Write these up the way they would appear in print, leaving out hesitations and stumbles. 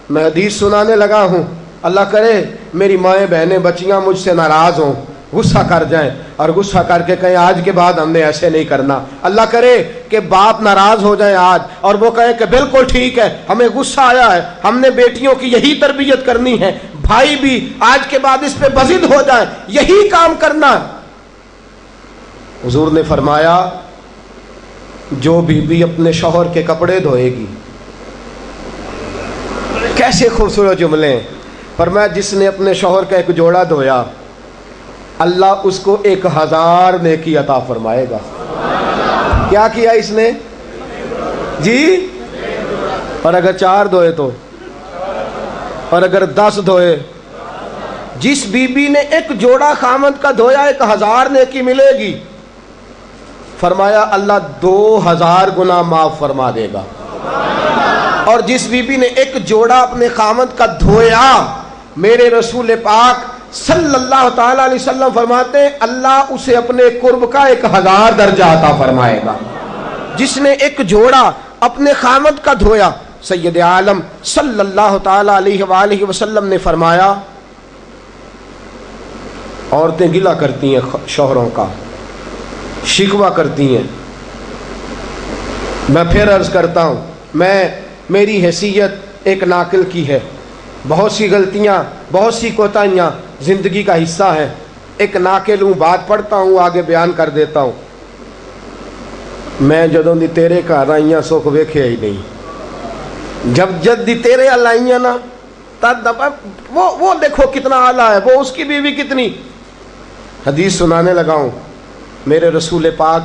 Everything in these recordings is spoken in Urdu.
میں حدیث سنانے لگا ہوں، اللہ کرے میری مائیں بہنیں بچیاں مجھ سے ناراض ہوں، غصہ کر جائیں اور غصہ کر کے کہیں آج کے بعد ہم نے ایسے نہیں کرنا۔ اللہ کرے کہ باپ ناراض ہو جائیں آج اور وہ کہیں کہ بالکل ٹھیک ہے، ہمیں غصہ آیا ہے، ہم نے بیٹیوں کی یہی تربیت کرنی ہے، بھائی بھی آج کے بعد اس پہ بضد ہو جائیں، یہی کام کرنا۔ حضور نے فرمایا جو بیوی اپنے شوہر کے کپڑے دھوئے گی، کیسے خوبصورت جملے ہیں، فرمایا جس نے اپنے شوہر کا ایک جوڑا دھویا اللہ اس کو 1000 نیکی عطا فرمائے گا۔ کیا کیا اس نے جی؟ اور اگر 4 دھوئے تو، اور اگر 10 دھوئے، جس بی بی نے ایک جوڑا خامد کا دھویا 1000 نیکی ملے گی۔ فرمایا اللہ 2000 گنا معاف فرما دے گا۔ اور جس بی بی نے ایک جوڑا اپنے خامد کا دھویا، میرے رسول پاک صلی اللہ تعالی علیہ وسلم فرماتے ہیں اللہ اسے اپنے قرب کا 1000 درجہ عطا فرمائے گا۔ جس نے ایک جوڑا اپنے خامد کا دھویا، سید عالم صلی اللہ تعالی علیہ وآلہ وسلم نے فرمایا عورتیں گلہ کرتی ہیں شوہروں کا، شکوہ کرتی ہیں۔ میں پھر عرض کرتا ہوں، میری حیثیت ایک ناقل کی ہے، بہت سی غلطیاں، بہت سی کوتاہیاں زندگی کا حصہ ہیں، ایک ناقل ہوں، بات پڑھتا ہوں آگے بیان کر دیتا ہوں۔ میں جدوں دی تیرے گھر آئیاں سکھ ویکھیا ہی نہیں، جب جد دی تیرے ال آئیاں نا تد وہ دیکھو کتنا اعلیٰ ہے، وہ اس کی بیوی کتنی۔ حدیث سنانے لگا ہوں، میرے رسول پاک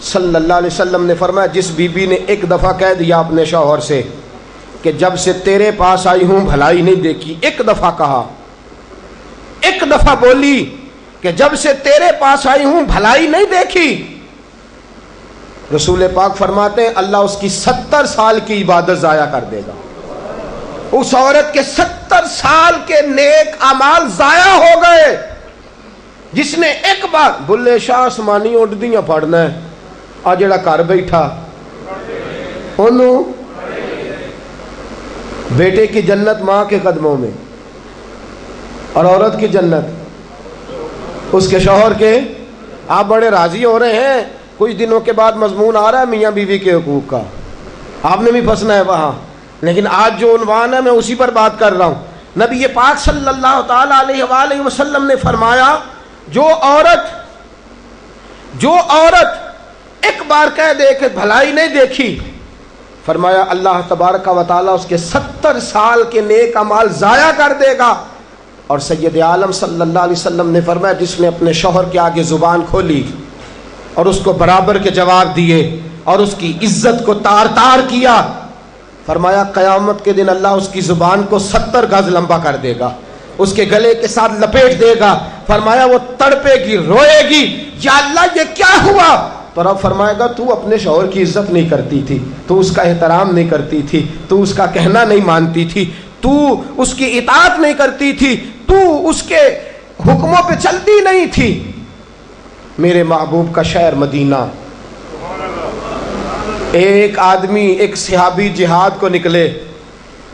صلی اللہ علیہ وسلم نے فرمایا جس بی بی نے ایک دفعہ کہہ دیا اپنے شوہر سے کہ جب سے تیرے پاس آئی ہوں بھلائی نہیں دیکھی، ایک دفعہ کہا، ایک دفعہ بولی کہ جب سے تیرے پاس آئی ہوں بھلائی نہیں دیکھی، رسول پاک فرماتے ہیں اللہ اس کی 70 سال کی عبادت ضائع کر دے گا۔ اس عورت کے 70 سال کے نیک اعمال ضائع ہو گئے، جس نے ایک بار بلے شاہ آسمانی اڈدیاں پڑھنا ہے، آ جڑا گھر بیٹھا انہوں بیٹے کی جنت ماں کے قدموں میں، اور عورت کی جنت اس کے شوہر کے۔ آپ بڑے راضی ہو رہے ہیں، کچھ دنوں کے بعد مضمون آ رہا ہے میاں بیوی کے حقوق کا، آپ نے بھی پھنسنا ہے وہاں، لیکن آج جو عنوان ہے میں اسی پر بات کر رہا ہوں۔ نبی پاک صلی اللہ تعالی علیہ وآلہ وسلم نے فرمایا جو عورت ایک بار کہہ دے کہ بھلائی نہیں دیکھی، فرمایا اللہ تبارک و تعالیٰ اس کے 70 سال کے نیک اعمال ضائع کر دے گا۔ اور سید عالم صلی اللہ علیہ وسلم نے فرمایا جس نے اپنے شوہر کے آگے زبان کھولی اور اس کو برابر کے جواب دیے اور اس کی عزت کو تار تار کیا، فرمایا قیامت کے دن اللہ اس کی زبان کو 70 گز لمبا کر دے گا، اس کے گلے کے ساتھ لپیٹ دے گا۔ فرمایا وہ تڑپے گی، روئے گی، یا اللہ یہ کیا ہوا؟ تو رب فرمائے گا تو اپنے شوہر کی عزت نہیں کرتی تھی، تو اس کا احترام نہیں کرتی تھی، تو اس کا کہنا نہیں مانتی تھی، تو اس کی اطاعت نہیں کرتی تھی، تو اس کے حکموں پہ چلتی نہیں تھی۔ میرے محبوب کا شہر مدینہ، ایک آدمی، ایک صحابی جہاد کو نکلے،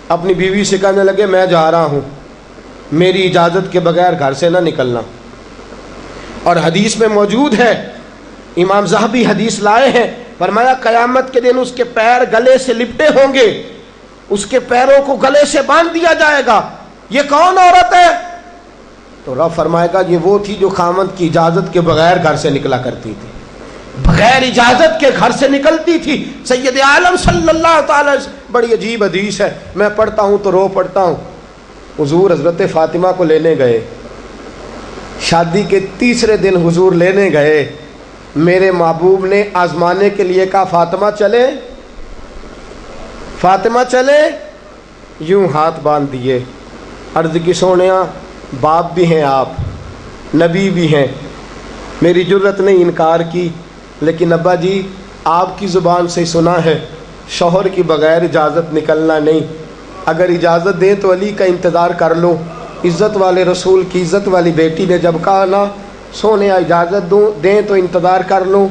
اپنی بیوی سے کہنے لگے میں جا رہا ہوں، میری اجازت کے بغیر گھر سے نہ نکلنا۔ اور حدیث میں موجود ہے، امام ذہبی حدیث لائے ہیں، فرمایا قیامت کے دن اس کے پیر گلے سے لپٹے ہوں گے، اس کے پیروں کو گلے سے باندھ دیا جائے گا، یہ کون عورت ہے؟ تو رب فرمائے گا یہ وہ تھی جو خامد کی اجازت کے بغیر گھر سے نکلا کرتی تھی، بغیر اجازت کے گھر سے نکلتی تھی۔ سید عالم صلی اللہ تعالی، بڑی عجیب حدیث ہے، میں پڑھتا ہوں تو رو پڑھتا ہوں۔ حضور حضرت فاطمہ کو لینے گئے، شادی کے 3 دن حضور لینے گئے، میرے محبوب نے آزمانے کے لیے کہا فاطمہ چلے، فاطمہ چلے، یوں ہاتھ باندھ دیے، عرض کی سونیا باپ بھی ہیں آپ، نبی بھی ہیں، میری جرت نہیں انکار کی، لیکن ابا جی آپ کی زبان سے سنا ہے شوہر کی بغیر اجازت نکلنا نہیں، اگر اجازت دیں تو علی کا انتظار کر لو۔ عزت والے رسول کی عزت والی بیٹی نے جب کہا نا سونے اجازت دیں تو انتظار کر لو،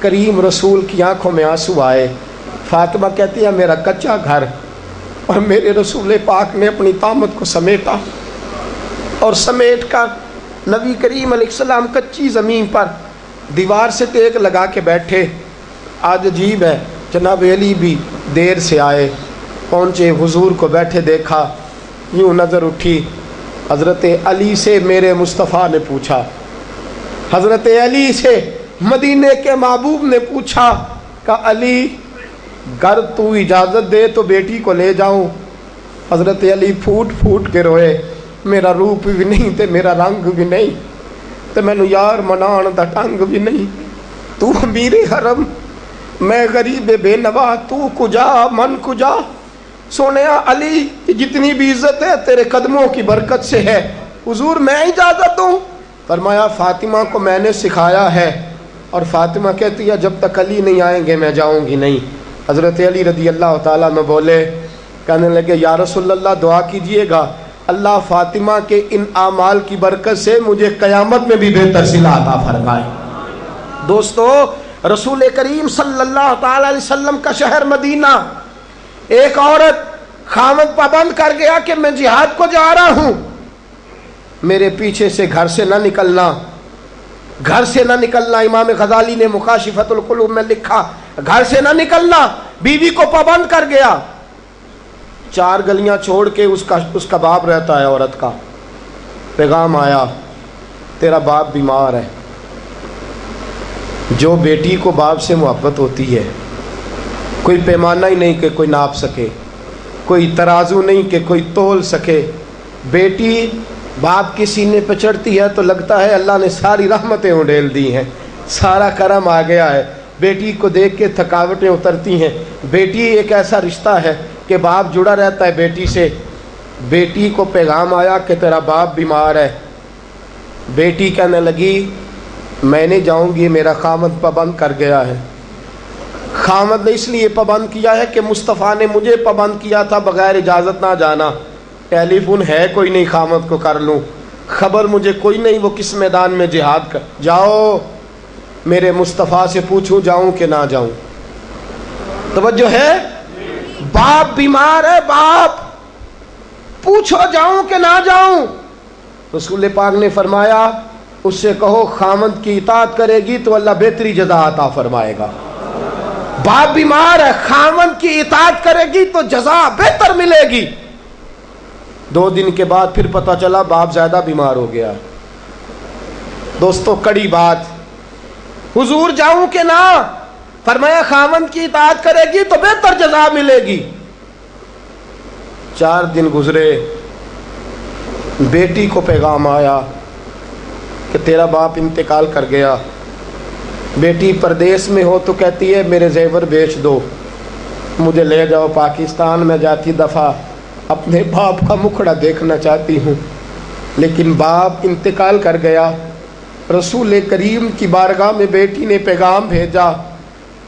کریم رسول کی آنکھوں میں آنسو آئے۔ فاطمہ کہتی ہے میرا کچا گھر اور میرے رسول پاک نے اپنی طامت کو سمیٹا اور سمیٹ کر نبی کریم علیہ السلام کچی زمین پر دیوار سے ٹیک لگا کے بیٹھے. آج عجیب ہے، جناب علی بھی دیر سے آئے، پہنچے، حضور کو بیٹھے دیکھا، یوں نظر اٹھی. حضرت علی سے میرے مصطفیٰ نے پوچھا، حضرت علی سے مدینے کے محبوب نے پوچھا کہ علی گر تو اجازت دے تو بیٹی کو لے جاؤں. حضرت علی پھوٹ پھوٹ کے روئے، میرا روپ بھی نہیں تے میرا رنگ بھی نہیں تے مینوں یار منان دا ٹنگ بھی نہیں. تو امیر حرم، میں غریب بے نوا، تو کجا من کجا. سونیا علی جتنی بھی عزت ہے تیرے قدموں کی برکت سے ہے. حضور میں اجازت دوں؟ فرمایا فاطمہ کو میں نے سکھایا ہے، اور فاطمہ کہتی ہے جب تک علی نہیں آئیں گے میں جاؤں گی نہیں. حضرت علی رضی اللہ تعالیٰ عنہ بولے، کہنے لگے یا رسول اللہ دعا کیجئے گا اللہ فاطمہ کے ان اعمال کی برکت سے مجھے قیامت میں بھی بہتر صلہ عطا فرمائے. دوستو، رسول کریم صلی اللہ تعالی علیہ وسلم کا شہر مدینہ، ایک عورت خامد پابند کر گیا کہ میں جہاد کو جا رہا ہوں، میرے پیچھے سے گھر سے نہ نکلنا، گھر سے نہ نکلنا. امام غزالی نے مکاشفۃ القلوب میں لکھا گھر سے نہ نکلنا. بیوی کو پابند کر گیا. 4 گلیاں چھوڑ کے اس کا باپ رہتا ہے عورت کا. پیغام آیا تیرا باپ بیمار ہے. جو بیٹی کو باپ سے محبت ہوتی ہے، کوئی پیمانہ ہی نہیں کہ کوئی ناپ سکے، کوئی ترازو نہیں کہ کوئی تول سکے. بیٹی باپ کے سینے پہ چڑھتی ہے تو لگتا ہے اللہ نے ساری رحمتیں اڈیل دی ہیں، سارا کرم آ گیا ہے. بیٹی کو دیکھ کے تھکاوٹیں اترتی ہیں. بیٹی ایک ایسا رشتہ ہے کہ باپ جڑا رہتا ہے بیٹی سے. بیٹی کو پیغام آیا کہ تیرا باپ بیمار ہے. بیٹی کہنے لگی میں نہیں جاؤں گی، میرا خامد پابند کر گیا ہے. خامد نے اس لیے پابند کیا ہے کہ مصطفیٰ نے مجھے پابند کیا تھا بغیر اجازت نہ جانا. ٹیلی فون ہے کوئی نہیں خامد کو کر لوں، خبر مجھے کوئی نہیں وہ کس میدان میں جہاد کر. جاؤ میرے مصطفیٰ سے پوچھوں جاؤں کہ نہ جاؤں. توجہ ہے، باپ بیمار ہے، باپ پوچھو جاؤں کہ نہ جاؤں. رسول پاک نے فرمایا اس سے کہو خامد کی اطاعت کرے گی تو اللہ بہتری جزا عطا فرمائے گا. باپ بیمار ہے، خامد کی اطاعت کرے گی تو جزا بہتر ملے گی. 2 دن کے بعد پھر پتہ چلا باپ زیادہ بیمار ہو گیا. دوستو کڑی بات، حضور جاؤں کہ نہ؟ فرمایا خامد کی اطاعت کرے گی تو بہتر جزا ملے گی. 4 دن گزرے، بیٹی کو پیغام آیا کہ تیرا باپ انتقال کر گیا. بیٹی پردیس میں ہو تو کہتی ہے میرے زیور بیچ دو، مجھے لے جاؤ پاکستان میں جاتی دفعہ اپنے باپ کا مکھڑا دیکھنا چاہتی ہوں. لیکن باپ انتقال کر گیا. رسول کریم کی بارگاہ میں بیٹی نے پیغام بھیجا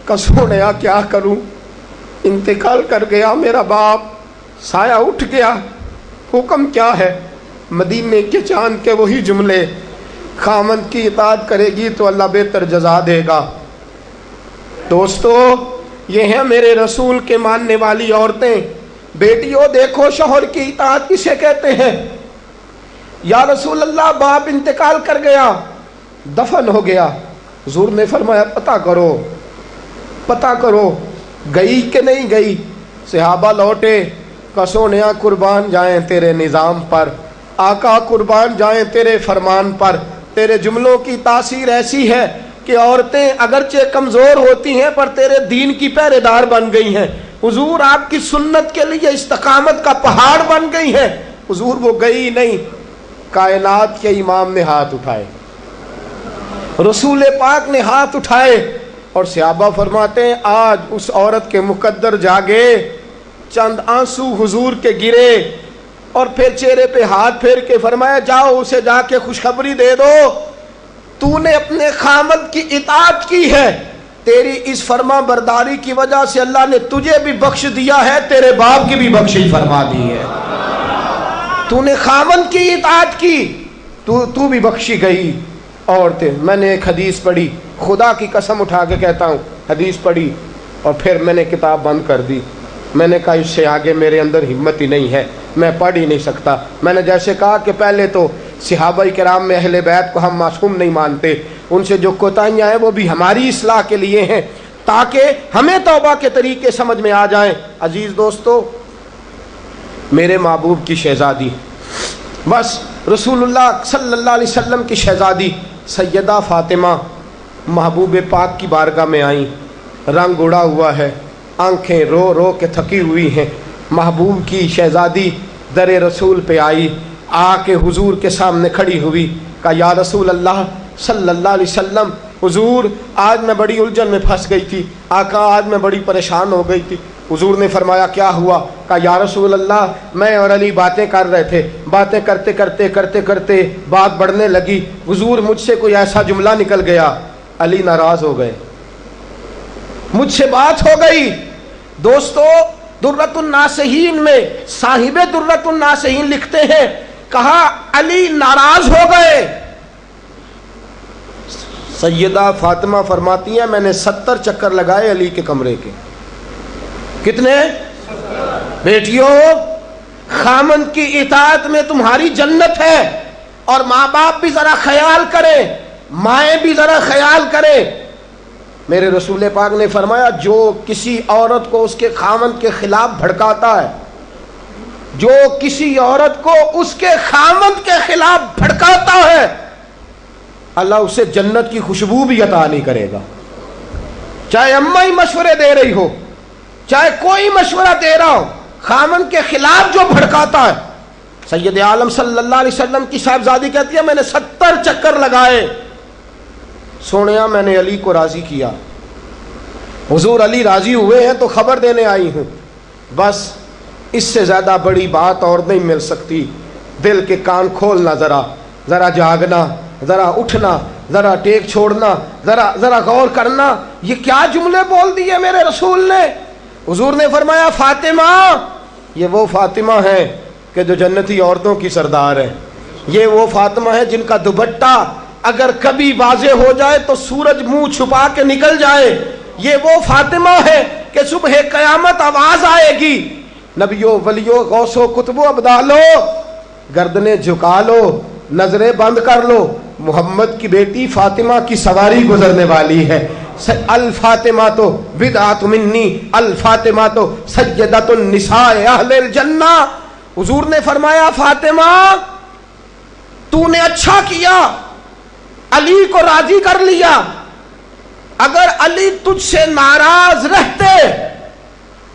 کہ سونیا کیا کروں، انتقال کر گیا میرا باپ، سایہ اٹھ گیا، حکم کیا ہے؟ مدینے کے چاند کے وہی جملے، خامد کی اطاعت کرے گی تو اللہ بہتر جزا دے گا. دوستو یہ ہیں میرے رسول کے ماننے والی عورتیں. بیٹیوں دیکھو شوہر کی اطاعت کسے کہتے ہیں. یا رسول اللہ باپ انتقال کر گیا، دفن ہو گیا. حضور نے فرمایا پتہ کرو گئی کہ نہیں گئی. صحابہ لوٹے کہ سونیا قربان جائیں تیرے نظام پر، آقا قربان جائیں تیرے فرمان پر. تیرے جملوں کی تاثیر ایسی ہے کہ عورتیں اگرچہ کمزور ہوتی ہیں پر تیرے دین کی پہرے دار بن گئی ہیں. حضور آپ کی سنت کے لیے استقامت کا پہاڑ بن گئی ہیں. حضور وہ گئی نہیں. کائنات کے امام نے ہاتھ اٹھائے، رسول پاک نے ہاتھ اٹھائے، اور صحابہ فرماتے ہیں آج اس عورت کے مقدر جاگے. چند آنسو حضور کے گرے اور پھر چہرے پہ ہاتھ پھیر کے فرمایا جاؤ اسے جا کے خوشخبری دے دو، تو نے اپنے خامد کی اطاعت کی ہے، تیری اس فرما برداری کی وجہ سے اللہ نے تجھے بھی بخش دیا ہے، تیرے باپ کی بھی بخشش فرما دی ہے. تو نے خامد کی اطاعت کی تو بھی بخشی گئی. عورتیں، میں نے ایک حدیث پڑھی، خدا کی قسم اٹھا کے کہتا ہوں، حدیث پڑھی اور پھر میں نے کتاب بند کر دی. میں نے کہا اس سے آگے میرے اندر ہمت ہی نہیں ہے، میں پڑھ ہی نہیں سکتا۔ میں نے جیسے کہا کہ پہلے تو صحابہ کرام میں اہل بیت کو ہم معصوم نہیں مانتے، ان سے جو کوتاہیاں ہیں وہ بھی ہماری اصلاح کے لیے ہیں تاکہ ہمیں توبہ کے طریقے سمجھ میں آ جائیں۔ عزیز دوستو، میرے محبوب کی شہزادی، بس رسول اللہ صلی اللہ علیہ وسلم کی شہزادی سیدہ فاطمہ محبوب پاک کی بارگاہ میں آئیں، رنگ اڑا ہوا ہے، آنکھیں رو رو کے تھکی ہوئی ہیں۔ محبوب کی شہزادی در رسول پہ آئی، آ کے حضور کے سامنے کھڑی ہوئی، کہا یا رسول اللہ صلی اللہ علیہ وسلم، حضور آج میں بڑی الجھن میں پھنس گئی تھی، آقا آج میں بڑی پریشان ہو گئی تھی۔ حضور نے فرمایا کیا ہوا؟ کہا یا رسول اللہ میں اور علی باتیں کر رہے تھے، باتیں کرتے کرتے کرتے کرتے بات بڑھنے لگی، حضور مجھ سے کوئی ایسا جملہ نکل گیا، علی ناراض ہو گئے، مجھ سے بات ہو گئی۔ دوستو درۃ الناصحین میں صاحب درۃ الناصحین لکھتے ہیں، کہا علی ناراض ہو گئے۔ سیدہ فاطمہ فرماتی ہیں میں نے 70 چکر لگائے علی کے کمرے کے۔ کتنے؟ بیٹیوں، خامند کی اطاعت میں تمہاری جنت ہے، اور ماں باپ بھی ذرا خیال کریں، مائیں بھی ذرا خیال کریں۔ میرے رسول پاک نے فرمایا جو کسی عورت کو اس کے خامند کے خلاف بھڑکاتا ہے، جو کسی عورت کو اس کے خامند کے خلاف بھڑکاتا ہے، اللہ اسے جنت کی خوشبو بھی عطا نہیں کرے گا۔ چاہے اماں ہی مشورے دے رہی ہو، چاہے کوئی مشورہ دے رہا ہو، خامند کے خلاف جو بھڑکاتا ہے۔ سید عالم صلی اللہ علیہ وسلم کی صاحبزادی کہتی ہے میں نے 70 چکر لگائے، سونیا میں نے علی کو راضی کیا، حضور علی راضی ہوئے ہیں تو خبر دینے آئی ہوں، بس اس سے زیادہ بڑی بات اور نہیں مل سکتی۔ دل کے کان کھولنا، ذرا جاگنا، ذرا اٹھنا، ذرا ٹیک چھوڑنا، ذرا غور کرنا، یہ کیا جملے بول دیے میرے رسول نے۔ حضور نے فرمایا فاطمہ، یہ وہ فاطمہ ہے کہ جو جنتی عورتوں کی سردار ہے، یہ وہ فاطمہ ہے جن کا دوپٹہ اگر کبھی واضح ہو جائے تو سورج منہ چھپا کے نکل جائے، یہ وہ فاطمہ ہے کہ صبح قیامت آواز آئے گی، نبیوں ولیوں غوثوں کتبوں ابدالو گردنیں جھکا لو، نظریں بند کر لو، محمد کی بیٹی فاطمہ کی سواری گزرنے والی ہے۔ الفاطمہ تو بدعت منی، الفاطمہ تو سیدۃ النساء اہل الجنہ۔ حضور نے فرمایا فاطمہ تو نے اچھا کیا، علی کو راضی کر لیا، اگر علی تجھ سے ناراض رہتے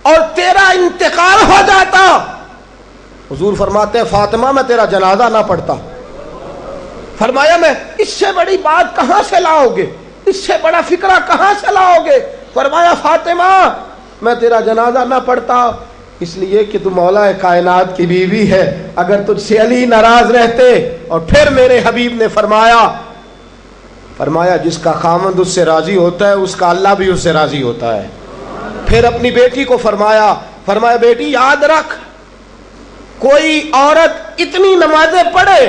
اور تیرا انتقال ہو جاتا، حضور فرماتے ہیں فاطمہ میں تیرا جنازہ نہ پڑھتا۔ فرمایا میں اس سے بڑی بات کہاں سے لاؤ گے، اس سے بڑا فکرہ کہاں سے لاؤ گے؟ فرمایا فاطمہ میں تیرا جنازہ نہ پڑھتا اس لیے کہ تو مولا کائنات کی بیوی ہے، اگر تجھ سے علی ناراض رہتے۔ اور پھر میرے حبیب نے فرمایا جس کا خامند اس سے راضی ہوتا ہے اس کا اللہ بھی اس سے راضی ہوتا ہے۔ پھر اپنی بیٹی کو فرمایا بیٹی یاد رکھ، کوئی عورت اتنی نمازیں پڑھے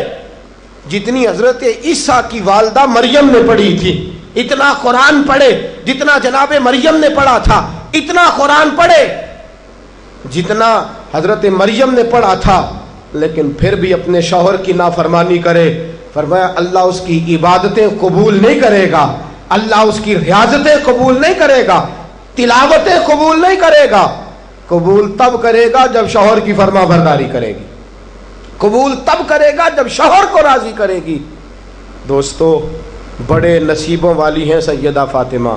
جتنی حضرت عیسیٰ کی والدہ مریم نے پڑھی تھی، اتنا قرآن پڑھے جتنا جناب مریم نے پڑھا تھا، اتنا قرآن پڑھے جتنا حضرت مریم نے پڑھا تھا، لیکن پھر بھی اپنے شوہر کی نافرمانی کرے، فرمایا اللہ اس کی عبادتیں قبول نہیں کرے گا، اللہ اس کی ریاضتیں قبول نہیں کرے گا، تلاوتیں قبول نہیں کرے گا۔ قبول تب کرے گا جب شوہر کی فرما برداری کرے گی، قبول تب کرے گا جب شوہر کو راضی کرے گی۔ دوستو بڑے نصیبوں والی ہیں سیدہ فاطمہ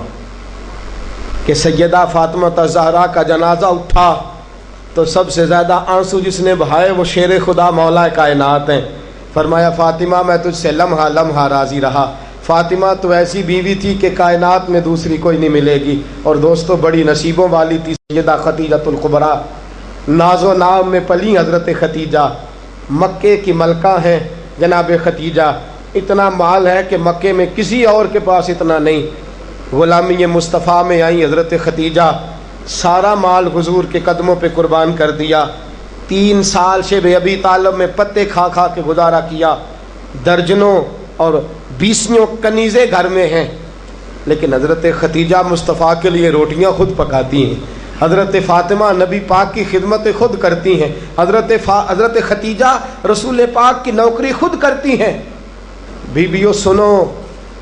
کہ سیدہ فاطمہ الزہرا کا جنازہ اٹھا تو سب سے زیادہ آنسو جس نے بہائے وہ شیر خدا مولا کائنات ہیں۔ فرمایا فاطمہ میں تجھ سے لمحہ لمحہ راضی رہا، فاطمہ تو ایسی بیوی تھی کہ کائنات میں دوسری کوئی نہیں ملے گی۔ اور دوستو بڑی نصیبوں والی تھی سیدہ خدیجہ الکبریٰ، ناز و نام میں پلی حضرت خدیجہ، مکے کی ملکہ ہیں جناب خدیجہ، اتنا مال ہے کہ مکے میں کسی اور کے پاس اتنا نہیں۔ غلامی مصطفیٰ میں آئی حضرت خدیجہ، سارا مال حضور کے قدموں پہ قربان کر دیا، 3 سال شیب ابی طالب میں پتے کھا کھا کے گزارا کیا، درجنوں اور 20 کنیزیں گھر میں ہیں، لیکن حضرت خدیجہ مصطفیٰ کے لیے روٹیاں خود پکاتی ہیں، حضرت فاطمہ نبی پاک کی خدمت خود کرتی ہیں، حضرت خدیجہ رسول پاک کی نوکری خود کرتی ہیں۔ بیویوں سنو،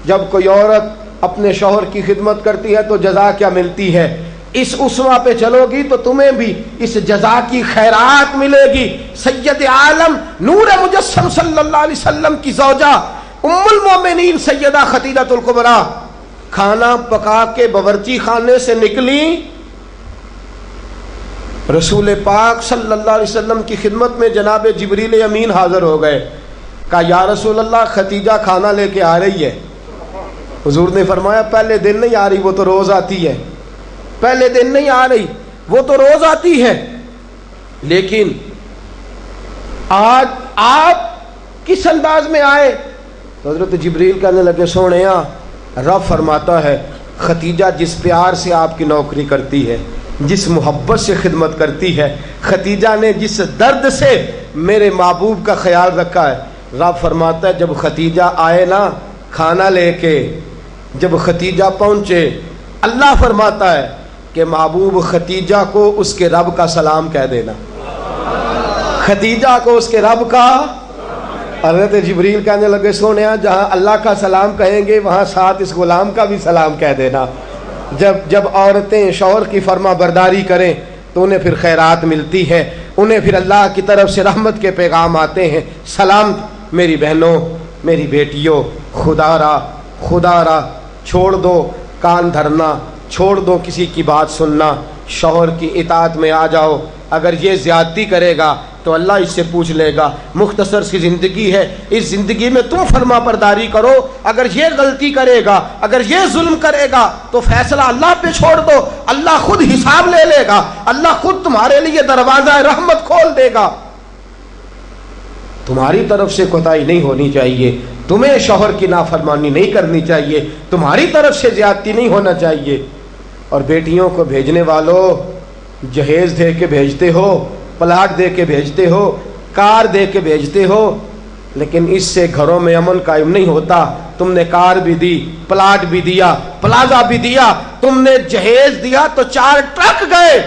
جب کوئی عورت اپنے شوہر کی خدمت کرتی ہے تو جزا کیا ملتی ہے؟ اس اسوہ پہ چلو گی تو تمہیں بھی اس جزا کی خیرات ملے گی۔ سید عالم نور مجسم صلی اللہ علیہ وسلم کی زوجہ ام المومنین سیدہ خدیجہ الکبریٰ کھانا پکا کے باورچی خانے سے نکلی، رسول پاک صلی اللہ علیہ وسلم کی خدمت میں جناب جبریل امین حاضر ہو گئے۔ کہا یا رسول اللہ خدیجہ کھانا لے کے آ رہی ہے۔ حضور نے فرمایا پہلے دن نہیں آ رہی، وہ تو روز آتی ہے۔ پہلے دن نہیں آ رہی، وہ تو روز آتی ہے، لیکن آج آپ کس انداز میں آئے؟ تو حضرت جبریل کہنے لگے سونےیا، رب فرماتا ہے خدیجہ جس پیار سے آپ کی نوکری کرتی ہے، جس محبت سے خدمت کرتی ہے، خدیجہ نے جس درد سے میرے محبوب کا خیال رکھا ہے، رب فرماتا ہے جب خدیجہ آئے نا کھانا لے کے، جب خدیجہ پہنچے، اللہ فرماتا ہے کہ محبوب خدیجہ کو اس کے رب کا سلام کہہ دینا، خدیجہ کو اس کے رب کا۔ حضرت جبریل کہنے لگے سونیا جہاں اللہ کا سلام کہیں گے وہاں ساتھ اس غلام کا بھی سلام کہہ دینا۔ جب عورتیں شوہر کی فرما برداری کریں تو انہیں پھر خیرات ملتی ہے، انہیں پھر اللہ کی طرف سے رحمت کے پیغام آتے ہیں۔ سلام میری بہنوں، میری بیٹیوں، خدا را چھوڑ دو کان دھرنا، چھوڑ دو کسی کی بات سننا، شوہر کی اطاعت میں آ جاؤ۔ اگر یہ زیادتی کرے گا تو اللہ اس سے پوچھ لے گا۔ مختصر سی زندگی ہے، اس زندگی میں تم فرما برداری کرو۔ اگر یہ غلطی کرے گا، اگر یہ ظلم کرے گا تو فیصلہ اللہ پہ چھوڑ دو، اللہ خود حساب لے لے گا، اللہ خود تمہارے لیے دروازہ رحمت کھول دے گا۔ تمہاری طرف سے کوتاہی نہیں ہونی چاہیے، تمہیں شوہر کی نافرمانی نہیں کرنی چاہیے، تمہاری طرف سے زیادتی نہیں ہونا چاہیے۔ اور بیٹیوں کو بھیجنے والوں، جہیز دے کے بھیجتے ہو، پلاٹ دے کے بھیجتے ہو، کار دے کے بھیجتے ہو، لیکن اس سے گھروں میں امن قائم نہیں ہوتا۔ تم نے کار بھی دی، پلاٹ بھی دیا، پلازا بھی دیا، تم نے جہیز دیا تو 4 ٹرک گئے،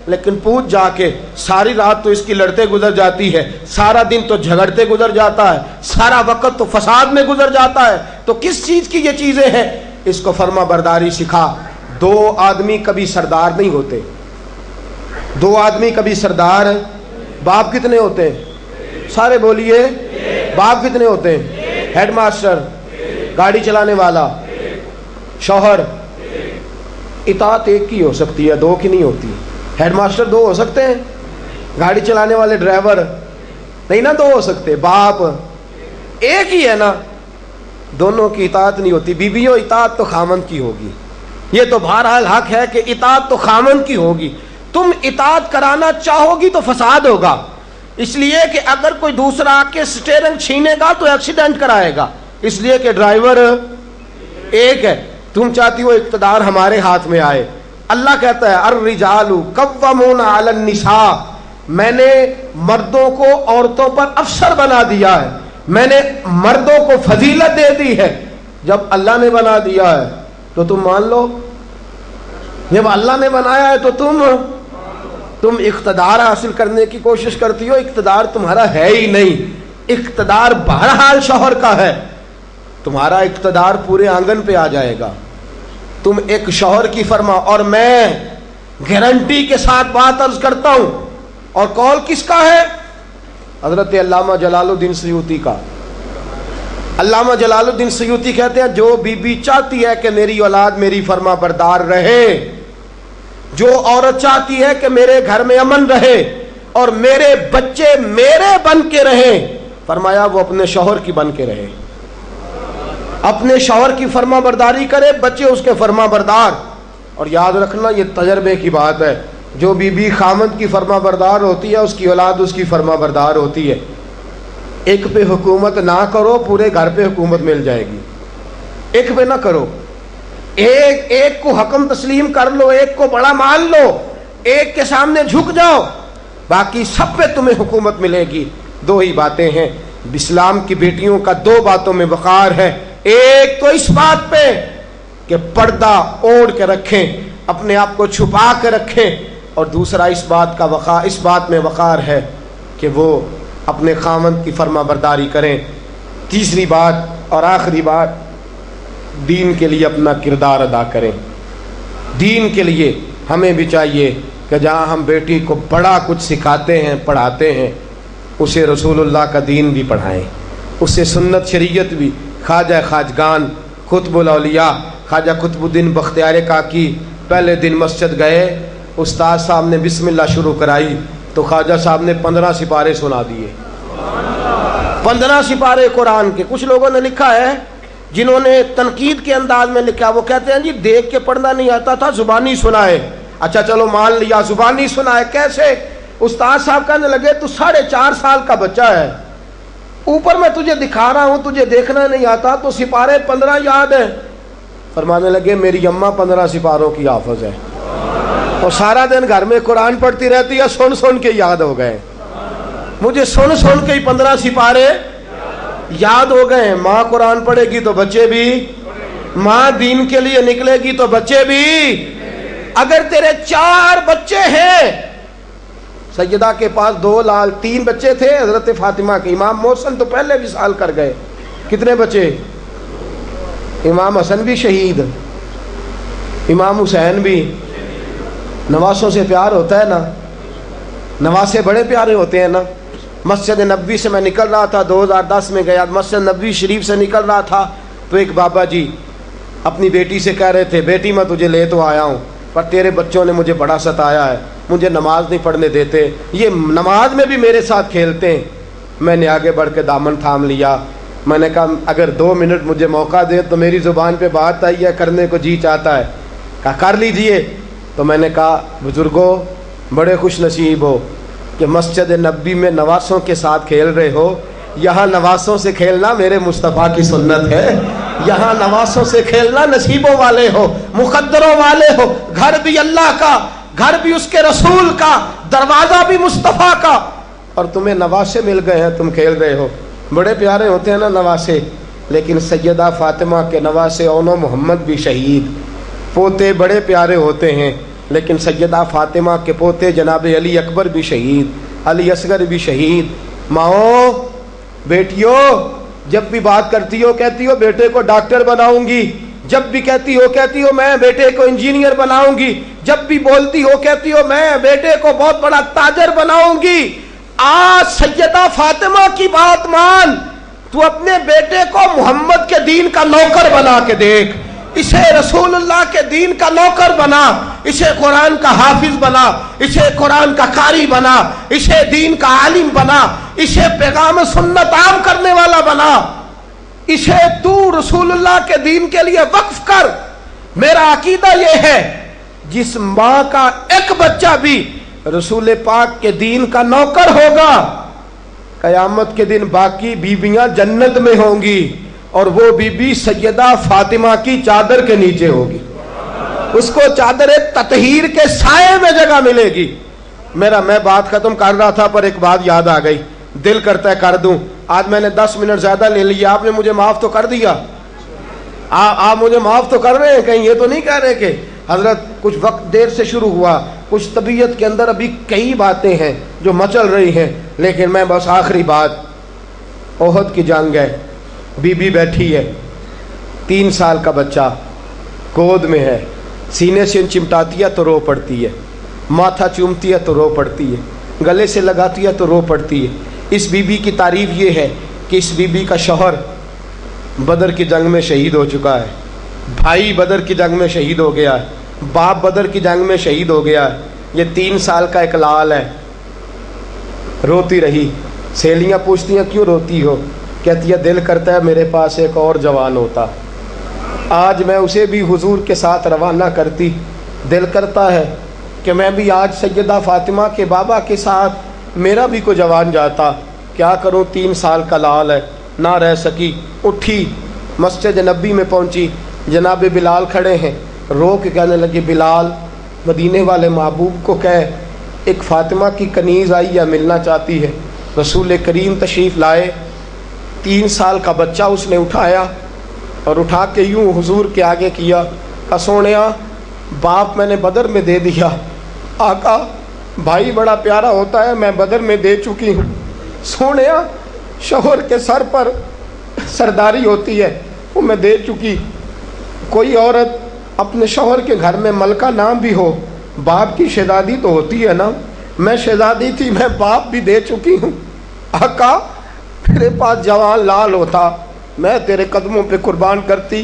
لیکن پوچھ جا کے ساری رات تو اس کی لڑتے گزر جاتی ہے، سارا دن تو جھگڑتے گزر جاتا ہے، سارا وقت تو فساد میں گزر جاتا ہے، تو کس چیز کی یہ چیزیں ہیں؟ اس کو فرما برداری سکھا۔ 2 آدمی کبھی سردار نہیں ہوتے، 2 آدمی کبھی سردار۔ باپ کتنے ہوتے ہیں؟ سارے بولیے، باپ کتنے ہوتے ہیں؟ ہیڈ ماسٹر، گاڑی چلانے والا، شوہر۔ اطاعت ایک کی ہو سکتی ہے، 2 کی نہیں ہوتی۔ ہیڈ ماسٹر 2 ہو سکتے ہیں، گاڑی چلانے والے ڈرائیور نہیں نا 2 ہو سکتے، باپ ایک ہی ہے نا، دونوں کی اطاعت نہیں ہوتی۔ بیویوں اطاعت تو خامند کی ہوگی، یہ تو بہرحال حق ہے کہ اطاعت تو خامند کی ہوگی۔ تم اطاعت کرانا چاہو گی تو فساد ہوگا، اس لیے کہ اگر کوئی دوسرا آ کے سٹیئرنگ چھینے گا تو ایکسیڈنٹ کرائے گا، اس لیے کہ ڈرائیور ایک ہے۔ تم چاہتی ہو اقتدار ہمارے ہاتھ میں آئے، اللہ کہتا ہے الرجال قوامون علی النساء، میں نے مردوں کو عورتوں پر افسر بنا دیا ہے، میں نے مردوں کو فضیلت دے دی ہے۔ جب اللہ نے بنا دیا ہے تو تم مان لو، جب اللہ نے بنایا ہے تو تم اقتدار حاصل کرنے کی کوشش کرتی ہو، اقتدار تمہارا ہے ہی نہیں، اقتدار بہرحال شوہر کا ہے، تمہارا اقتدار پورے آنگن پہ آ جائے گا۔ تم ایک شوہر کی فرما، اور میں گارنٹی کے ساتھ بات عرض کرتا ہوں، اور قول کس کا ہے؟ حضرت علامہ جلال الدین سیوطی کا۔ علامہ جلال الدین سیوطی کہتے ہیں جو بیوی چاہتی ہے کہ میری اولاد میری فرما بردار رہے، جو عورت چاہتی ہے کہ میرے گھر میں امن رہے اور میرے بچے میرے بن کے رہیں، فرمایا وہ اپنے شوہر کی بن کے رہے، اپنے شوہر کی فرما برداری کرے، بچے اس کے فرما بردار۔ اور یاد رکھنا یہ تجربے کی بات ہے، جو بیوی خامند کی فرما بردار ہوتی ہے اس کی اولاد اس کی فرما بردار ہوتی ہے۔ ایک پہ حکومت نہ کرو، پورے گھر پہ حکومت مل جائے گی۔ ایک پہ نہ کرو، ایک کو حکم تسلیم کر لو، ایک کو بڑا مان لو، ایک کے سامنے جھک جاؤ، باقی سب پہ تمہیں حکومت ملے گی۔ 2 ہی باتیں ہیں اسلام کی بیٹیوں کا، 2 باتوں میں وقار ہے۔ ایک تو اس بات پہ کہ پردہ اوڑھ کے رکھیں، اپنے آپ کو چھپا کے رکھیں، اور دوسرا اس بات میں وقار ہے کہ وہ اپنے خاوند کی فرما برداری کریں۔ تیسری بات اور آخری بات، دین کے لیے اپنا کردار ادا کریں۔ دین کے لیے ہمیں بھی چاہیے کہ جہاں ہم بیٹی کو بڑا کچھ سکھاتے ہیں پڑھاتے ہیں، اسے رسول اللہ کا دین بھی پڑھائیں، اسے سنت شریعت بھی۔ خواجہ خواجگان قطب الاولیاء خواجہ قطب الدین بختیار کاکی پہلے دن مسجد گئے، استاد صاحب نے بسم اللہ شروع کرائی تو خواجہ صاحب نے 15 سپارے سنا دیے، 15 سپارے قرآن کے۔ کچھ لوگوں نے لکھا ہے جنہوں نے تنقید کے انداز میں لکھا، وہ کہتے ہیں جی دیکھ کے پڑھنا نہیں آتا تھا، زبانی سنائے۔ اچھا چلو مان لیا زبانی سنائے، کیسے؟ استاد صاحب کہنے لگے تو 4.5 سال کا بچہ ہے، اوپر میں تجھے دکھا رہا ہوں، تجھے دیکھنا نہیں آتا تو سپارے 15 یاد ہیں۔ فرمانے لگے میری اماں 15 سپاروں کی حافظ ہے، اور سارا دن گھر میں قرآن پڑھتی رہتی ہے، سن سن کے یاد ہو گئے، مجھے سن سن کے ہی 15 سپارے یاد ہو گئے۔ ماں قرآن پڑھے گی تو بچے بھی، ماں دین کے لیے نکلے گی تو بچے بھی۔ اگر تیرے 4 بچے ہیں، سیدہ کے پاس 2 لال 3 بچے تھے حضرت فاطمہ کے، امام محسن تو پہلے وصال کر گئے، کتنے بچے؟ امام حسن بھی شہید، امام حسین بھی۔ نواسوں سے پیار ہوتا ہے نا، نواسے بڑے پیارے ہوتے ہیں نا۔ مسجد نبوی سے میں نکل رہا تھا، 2010 میں گیا، مسجد نبوی شریف سے نکل رہا تھا تو ایک بابا جی اپنی بیٹی سے کہہ رہے تھے بیٹی میں تجھے لے تو آیا ہوں پر تیرے بچوں نے مجھے بڑا ستایا ہے، مجھے نماز نہیں پڑھنے دیتے، یہ نماز میں بھی میرے ساتھ کھیلتے ہیں۔ میں نے آگے بڑھ کے دامن تھام لیا، میں نے کہا اگر 2 منٹ مجھے موقع دے تو میری زبان پہ بات آئی ہے، کرنے کو جی چاہتا ہے، کہا کر لیجئے۔ تو میں نے کہا بزرگوں بڑے خوش نصیب ہو کہ مسجد نبوی میں نواسوں کے ساتھ کھیل رہے ہو، یہاں نواسوں سے کھیلنا میرے مصطفیٰ کی سنت ہے، یہاں نواسوں سے کھیلنا نصیبوں والے ہو، مقدروں والے ہو، گھر بھی اللہ کا، گھر بھی اس کے رسول کا، دروازہ بھی مصطفیٰ کا، اور تمہیں نواسے مل گئے ہیں، تم کھیل رہے ہو۔ بڑے پیارے ہوتے ہیں نا نواسے، لیکن سیدہ فاطمہ کے نواسے اونو محمد بھی شہید، پوتے بڑے پیارے ہوتے ہیں، لیکن سیدہ فاطمہ کے پوتے جناب علی اکبر بھی شہید، علی اصغر بھی شہید۔ ماؤں بیٹیوں جب بھی بات کرتی ہو کہتی ہو بیٹے کو ڈاکٹر بناؤں گی، جب بھی کہتی ہو میں بیٹے کو انجینئر بناؤں گی، جب بھی بولتی ہو کہتی ہو میں بیٹے کو بہت بڑا تاجر بناؤں گی۔ آج سیدہ فاطمہ کی بات مان، تو اپنے بیٹے کو محمد کے دین کا نوکر بنا کے دیکھ، اسے رسول اللہ کے دین کا نوکر بنا، اسے قرآن کا حافظ بنا، اسے قرآن کا قاری بنا، اسے دین کا عالم بنا، اسے پیغام سنت عام کرنے والا بنا، اسے تو رسول اللہ کے دین کے لیے وقف کر۔ میرا عقیدہ یہ ہے جس ماں کا ایک بچہ بھی رسول پاک کے دین کا نوکر ہوگا، قیامت کے دن باقی بیویاں جنت میں ہوں گی اور وہ بی بی سیدہ فاطمہ کی چادر کے نیچے ہوگی، اس کو چادر تطہیر کے سائے میں جگہ ملے گی۔ میں بات ختم کر رہا تھا پر ایک بات یاد آ گئی، دل کرتا ہے کر دوں۔ آج میں نے 10 منٹ زیادہ لے لیا، آپ نے مجھے معاف تو کر دیا، آپ مجھے معاف تو کر رہے ہیں، کہیں یہ تو نہیں کہہ رہے کہ حضرت کچھ وقت دیر سے شروع ہوا، کچھ طبیعت کے اندر ابھی کئی باتیں ہیں جو مچل رہی ہیں، لیکن میں بس آخری بات، احد کی جنگ ہے، بی بی بیٹھی ہے، 3 سال کا بچہ گود میں ہے، سینے سے چمٹاتی ہے تو رو پڑتی ہے، ماتھا چومتی ہے تو رو پڑتی ہے، گلے سے لگاتی ہے تو رو پڑتی ہے۔ اس بی بی کی تعریف یہ ہے کہ اس بی بی کا شوہر بدر کی جنگ میں شہید ہو چکا ہے، بھائی بدر کی جنگ میں شہید ہو گیا ہے، باپ بدر کی جنگ میں شہید ہو گیا ہے، یہ 3 سال کا ایک لال ہے۔ روتی رہی، سہیلیاں پوچھتی ہیں کیوں روتی ہو؟ کہتی ہے دل کرتا ہے میرے پاس ایک اور جوان ہوتا، آج میں اسے بھی حضور کے ساتھ روانہ کرتی، دل کرتا ہے کہ میں بھی آج سیدہ فاطمہ کے بابا کے ساتھ میرا بھی کوئی جوان جاتا، کیا کروں 3 سال کا لال ہے، نہ رہ سکی، اٹھی مسجد نبی میں پہنچی، جناب بلال کھڑے ہیں، رو کے کہنے لگے بلال مدینے والے محبوب کو کہے ایک فاطمہ کی کنیز آئی ہے ملنا چاہتی ہے۔ رسول کریم تشریف لائے، 3 سال کا بچہ اس نے اٹھایا اور اٹھا کے یوں حضور کے آگے کیا، کہا سونیا باپ میں نے بدر میں دے دیا، آقا بھائی بڑا پیارا ہوتا ہے، میں بدر میں دے چکی ہوں۔ سونیا شوہر کے سر پر سرداری ہوتی ہے، وہ میں دے چکی۔ کوئی عورت اپنے شوہر کے گھر میں ملکہ نام بھی ہو، باپ کی شہزادی تو ہوتی ہے نا، میں شہزادی تھی، میں باپ بھی دے چکی ہوں۔ آقا میرے پاس جوان لال ہوتا، میں تیرے قدموں پہ قربان کرتی۔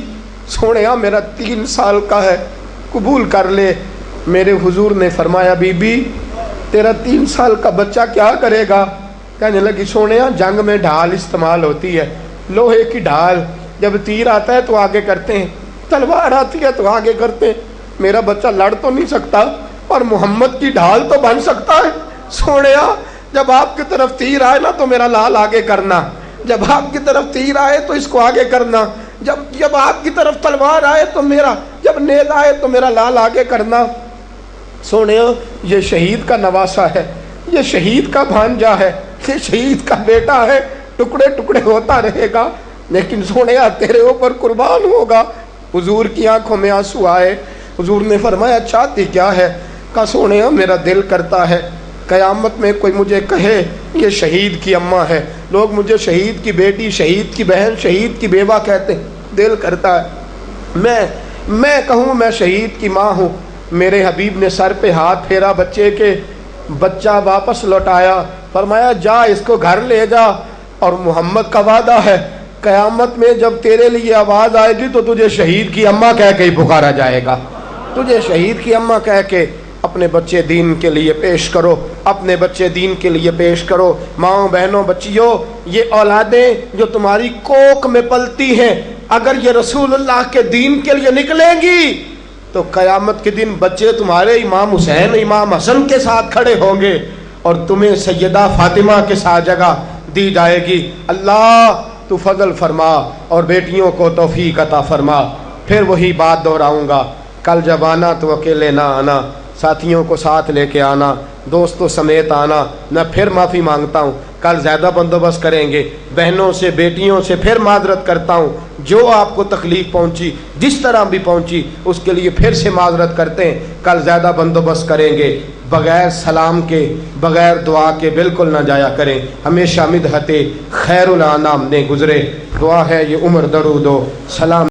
سونیا میرا 3 سال کا ہے، قبول کر لے۔ میرے حضور نے فرمایا بی بی تیرا 3 سال کا بچہ کیا کرے گا؟ کہنے لگی سونیا جنگ میں ڈھال استعمال ہوتی ہے، لوہے کی ڈھال، جب تیر آتا ہے تو آگے کرتے ہیں، تلوار آتی ہے تو آگے کرتے ہیں، میرا بچہ لڑ تو نہیں سکتا اور محمد کی ڈھال تو بن سکتا ہے۔ سونیا جب آپ کی طرف تیر آئے نا تو میرا لال آگے کرنا، جب آپ کی طرف تیر آئے تو اس کو آگے کرنا، جب آپ کی طرف تلوار آئے تو میرا، جب نیز آئے تو میرا لال آگے کرنا۔ سونیا یہ شہید کا نواسا ہے، یہ شہید کا بھانجا ہے، یہ شہید کا بیٹا ہے، ٹکڑے ٹکڑے ہوتا رہے گا لیکن سونیا تیرے اوپر قربان ہوگا۔ حضور کی آنکھوں میں آنسو آئے۔ حضور نے فرمایا چاہتی کیا ہے؟ کہا سونیا میرا دل کرتا ہے قیامت میں کوئی مجھے کہے یہ شہید کی اماں ہے، لوگ مجھے شہید کی بیٹی، شہید کی بہن، شہید کی بیوہ کہتے ہیں، دل کرتا ہے میں کہوں میں شہید کی ماں ہوں۔ میرے حبیب نے سر پہ ہاتھ پھیرا بچے کے، بچہ واپس لوٹایا، فرمایا جا اس کو گھر لے جا، اور محمد کا وعدہ ہے قیامت میں جب تیرے لیے آواز آئے گی تو تجھے شہید کی اماں کہہ کے ہی پکارا جائے گا، تجھے شہید کی اماں کہہ کے۔ اپنے بچے دین کے لیے پیش کرو، اپنے بچے دین کے لیے پیش کرو۔ ماؤں بہنوں بچیوں، یہ اولادیں جو تمہاری کوکھ میں پلتی ہیں اگر یہ رسول اللہ کے دین کے لیے نکلیں گی تو قیامت کے دن بچے تمہارے امام حسین امام حسن کے ساتھ کھڑے ہوں گے اور تمہیں سیدہ فاطمہ کے ساتھ جگہ دی جائے گی۔ اللہ تو فضل فرما اور بیٹیوں کو توفیق عطا فرما۔ پھر وہی بات دہراؤں گا، کل جب آنا تو اکیلے نہ آنا، ساتھیوں کو ساتھ لے کے آنا، دوستوں سمیت آنا۔ میں پھر معافی مانگتا ہوں، کل زیادہ بندوبست کریں گے، بہنوں سے بیٹیوں سے پھر معذرت کرتا ہوں، جو آپ کو تکلیف پہنچی جس طرح بھی پہنچی اس کے لیے پھر سے معذرت کرتے ہیں، کل زیادہ بندوبست کریں گے۔ بغیر سلام کے بغیر دعا کے بالکل نہ جایا کریں، ہمیشہ مدحت خیر الانام نے گزرے۔ دعا ہے یہ عمر درود و سلام